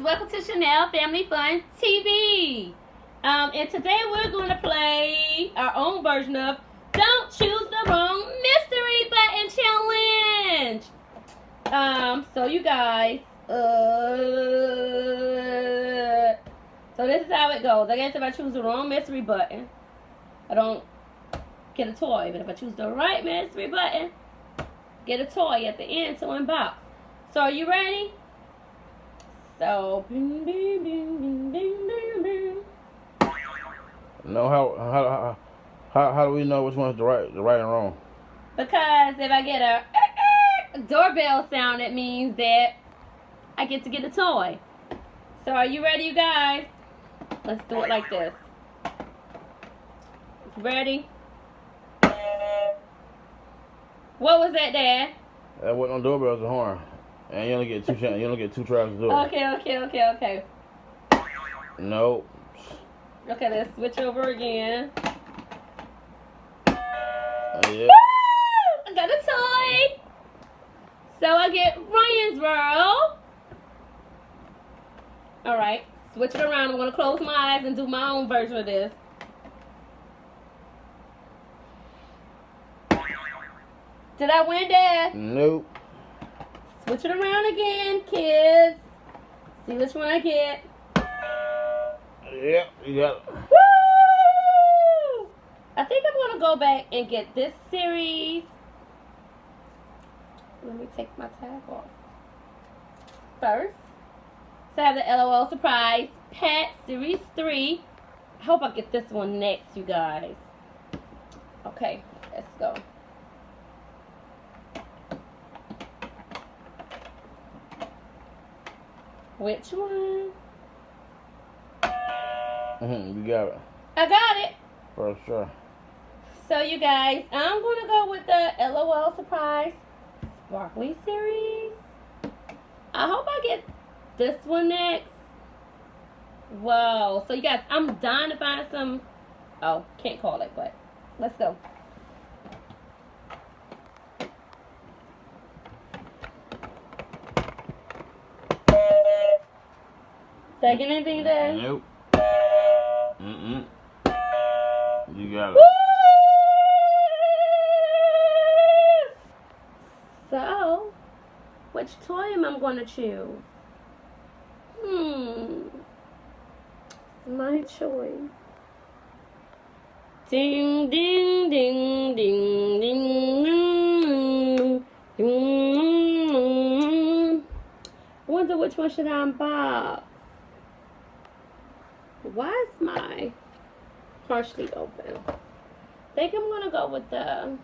welcome to Chanel Family Fun TV. And today we're going to play our own version of Don't Choose the Wrong Mystery Button Challenge. So you guys, so this is how it goes. I guess if I choose the wrong mystery button, I don't get a toy. But if I choose the right mystery button, get a toy at the end to unbox. So are you ready? So, no, how do we know which one's the right and wrong? Because if I get a doorbell sound, it means that I get to get a toy. So are you ready, you guys? Let's do it like this. Ready? What was that, Dad? That wasn't on doorbell, it was a horn. And you only get two chances. You only get two tries to do it. Okay. Nope. Okay, let's switch over again. Yeah. Woo! I got a toy. So I get Ryan's World. Alright, switch it around. I'm going to close my eyes and do my own version of this. Did I win, Dad? Nope. Switch it around again, kids. See which one I get. Yep, you got it. Woo! I think I'm going to go back and get this series. Let me take my tag off. First, so I have the L.O.L.Surprise Pet Series 3. I hope I get this one next, you guys. Okay, let's go. Which one? You got it. I got it. For sure. So you guys, I'm going to go with the L.O.L.Surprise Sparkly Series. I hope I get this one next. Whoa. So you guys, I'm dying to find some. Oh, can't call it, but let's go. Did I get anything there? Nope. You got it. Woo! So, which toy am I going to choose? My choice. Ding, ding, ding, ding, ding, ding, ding. I wonder which one should I unbox? Why is my partially open? I think I'm going to go with the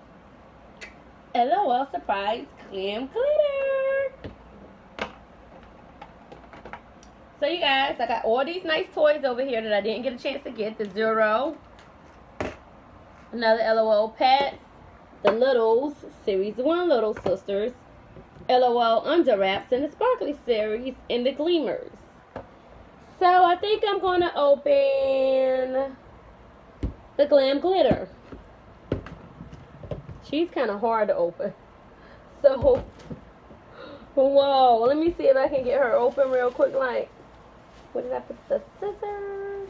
L.O.L.Surprise Glam Glitter. So you guys, I got all these nice toys over here that I didn't get a chance to get. The Zero, another L.O.L. Pets, the LiLs, Series 1 Little Sisters, L.O.L. Under Wraps, and the Sparkly Series, and the Gleamers. So I think I'm going to open the Glam Glitter. She's kind of hard to open. So, whoa. Let me see if I can get her open real quick. Like, where did I put the scissors?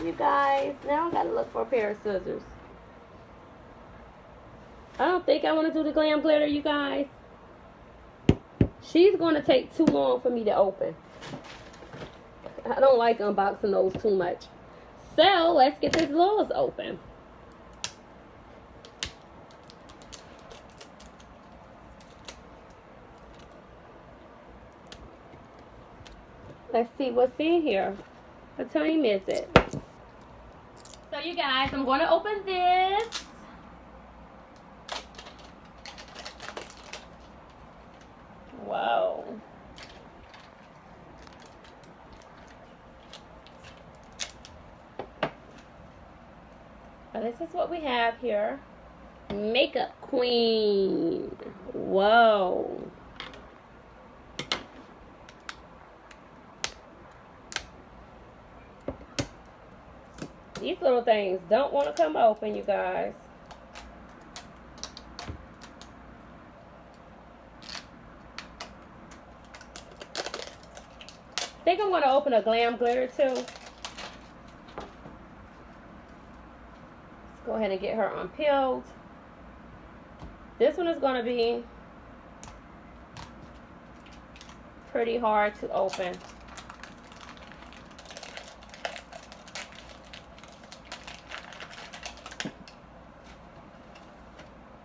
You guys, now I got to look for a pair of scissors. I don't think I want to do the Glam Glitter, you guys. She's going to take too long for me to open. I don't like unboxing those too much. So, let's get this LiLs open. Let's see what's in here. What time is it? So, you guys, I'm going to open this. Wow. This is what we have here. Makeup Queen. Whoa. These little things don't want to come open, you guys. I think I'm going to open a glam glitter too. Let's go ahead and get her unpeeled. This one is going to be pretty hard to open.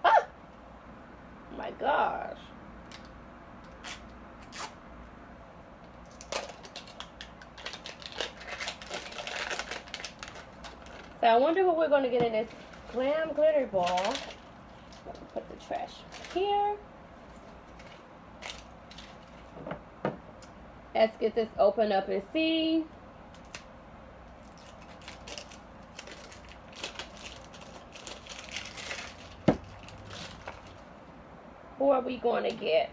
Ah! Oh my gosh. So I wonder what we're going to get in this glam glitter ball. Put the trash here. Let's get this open up and see. Who are we going to get?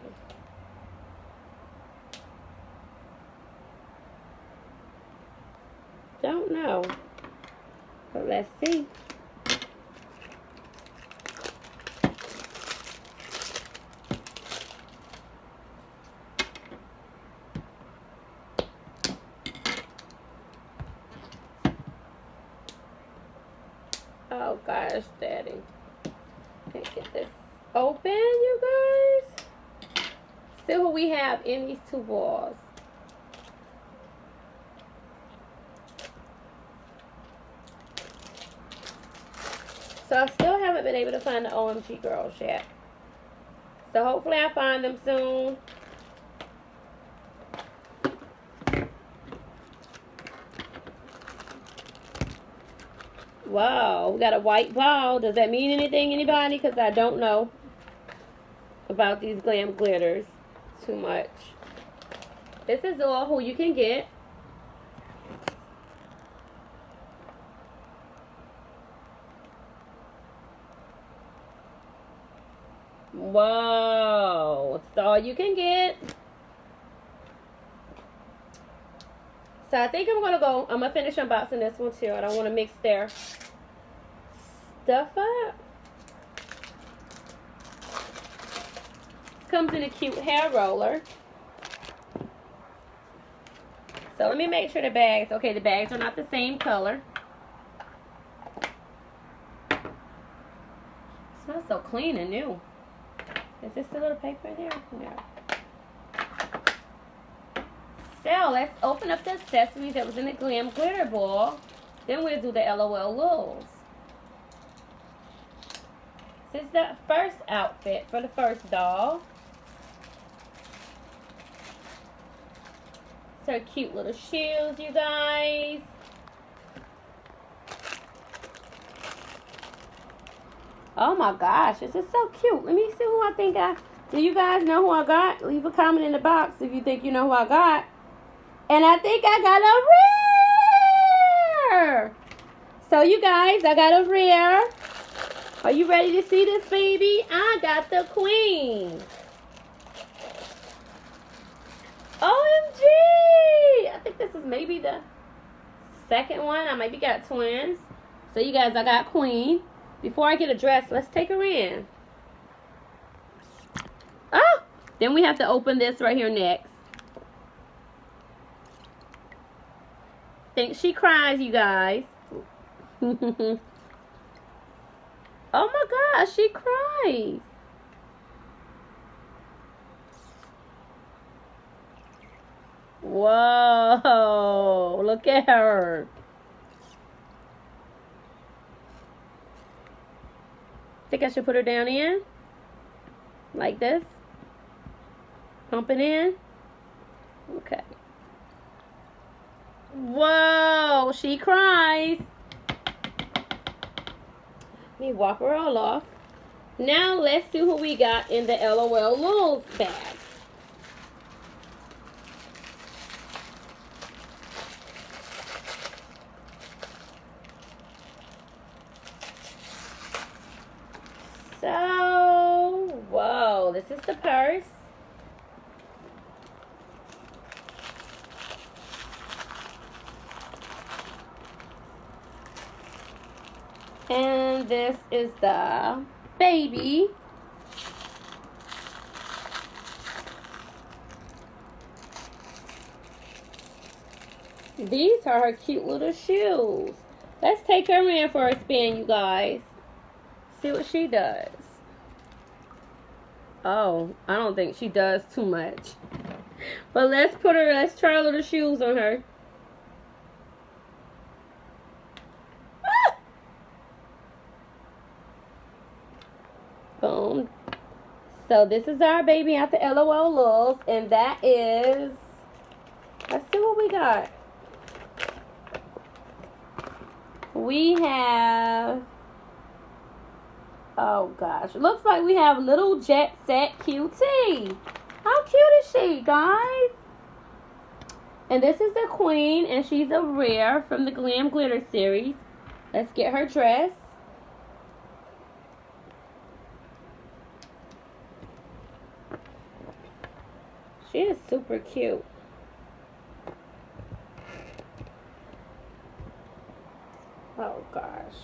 Don't know. But let's see. Oh gosh, Daddy. Can't get this open, you guys. See who we have in these two balls. So I still haven't been able to find the OMG girls yet. So hopefully I find them soon. Wow, we got a white ball. Does that mean anything, anybody? Because I don't know about these glam glitters too much. This is all who you can get. Whoa, it's all you can get. So I think I'm gonna finish unboxing this one too. I don't want to mix their stuff up. This comes in a cute hair roller. So let me make sure the bags, okay, the bags are not the same color. It smells so clean and new. Is this the little paper there? No. So let's open up the accessories that was in the glam glitter ball. Then we'll do the L.O.L. This is the first outfit for the first doll. It's her cute little shoes, you guys. Oh my gosh, this is so cute. Let me see who I think do you guys know who I got? Leave a comment in the box if you think you know who I got. And I think I got a rare. So you guys, I got a rare. Are you ready to see this baby? I got the queen. OMG! I think this is maybe the second one. I maybe got twins. So you guys, I got queen. Before I get a dress, let's take her in. Oh! Then we have to open this right here next. Think she cries, you guys. Oh my gosh, she cries. Whoa, look at her. Think I should put her down in? Like this? Pump it in? Okay. Whoa, she cries. Let me wipe her all off. Now let's see who we got in the L.O.L. bag. So, whoa, this is the purse. And this is the baby. These are her cute little shoes. Let's take her in for a spin, you guys. See what she does. Oh, I don't think she does too much. But let's try little shoes on her. Ah! Boom. So this is our baby at the L.O.L.L's, and that is, let's see what we got. We have, oh gosh, looks like we have little Jet Set QT. How cute is she, guys? And this is the queen, and she's a rare from the Glam Glitter series. Let's get her dress. She is super cute. Oh gosh.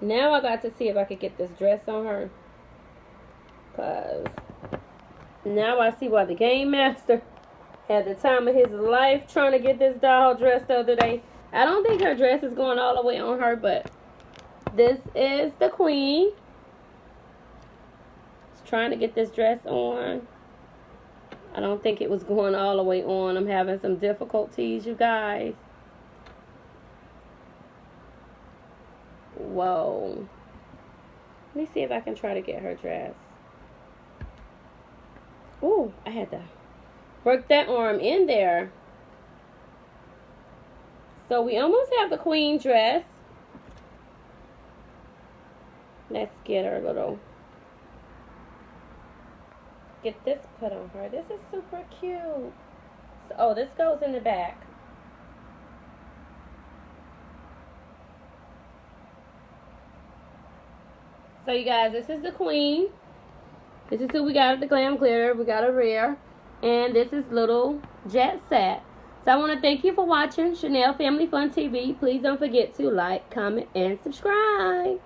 Now I got to see if I could get this dress on her. Because now I see why the game master had the time of his life trying to get this doll dressed the other day. I don't think her dress is going all the way on her, but this is the queen. Just trying to get this dress on. I don't think it was going all the way on. I'm having some difficulties, you guys. Whoa. Let me see if I can try to get her dress. Ooh, I had to work that arm in there. So we almost have the queen dress. Let's get her little, get this put on her. This is super cute. So, oh, this goes in the back. So you guys, this is the queen. This is who we got at the Glam Glitter. We got a rare. And this is little Jet Set. So I want to thank you for watching Chanel Family Fun TV. Please don't forget to like, comment, and subscribe.